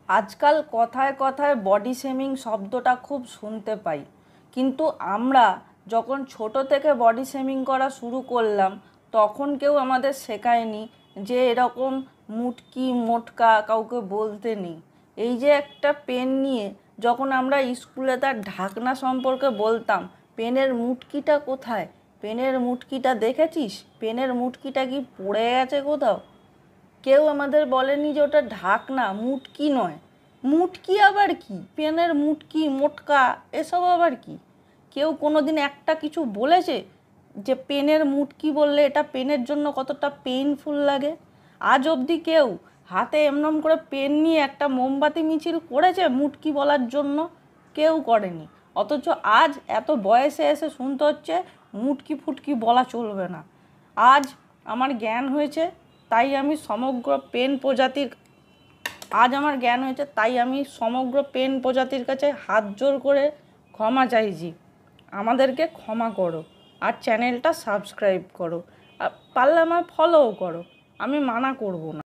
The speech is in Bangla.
আজকাল কথায় কথায় বডি শেমিং শব্দটা খুব শুনতে পাই, কিন্তু আমরা যখন ছোট থেকে বডি শেমিং করা শুরু করলাম তখন কেউ আমাদের শেখায়নি যে এরকম মুটকি মোটকা কাউকে বলতে নেই। এই যে একটা পেন নিয়ে যখন আমরা স্কুলে তার ঢাকনা সম্পর্কে বলতাম, পেনের মুটকিটা কোথায়, পেনের মুটকিটা দেখেছিস, পেনের মুটকিটা কি পড়ে গেছে কোথাও? কেউ আমাদের বলেনি যে ওটা ঢাকনা, মুটকি নয়। মুটকি আবার কি? পেনের মুটকি মোটকা এসব আবার কি? কেউ কোনোদিন একটা কিছু বলেছে যে পেনের মুটকি বললে এটা পেনের জন্য কতটা পেইনফুল লাগে? আজ অবধি কেউ হাতে এমন করে পেন নিয়ে একটা মোমবাতি মিছিল করেছে মুটকি বলার জন্য? কেউ করেনি। অথচ আজ এত বয়সে এসে শুনতে হচ্ছে মুটকি ফুটকি বলা চলবে না। আজ আমার জ্ঞান হয়েছে, তাই আমি সমগ্র পেন প্রজাতির কাছে হাত জোর করে ক্ষমা চাইছি। আমাদেরকে ক্ষমা করো, আর চ্যানেলটা সাবস্ক্রাইব করো, আর পারলে আমায় ফলোও করো। আমি মানা করব না।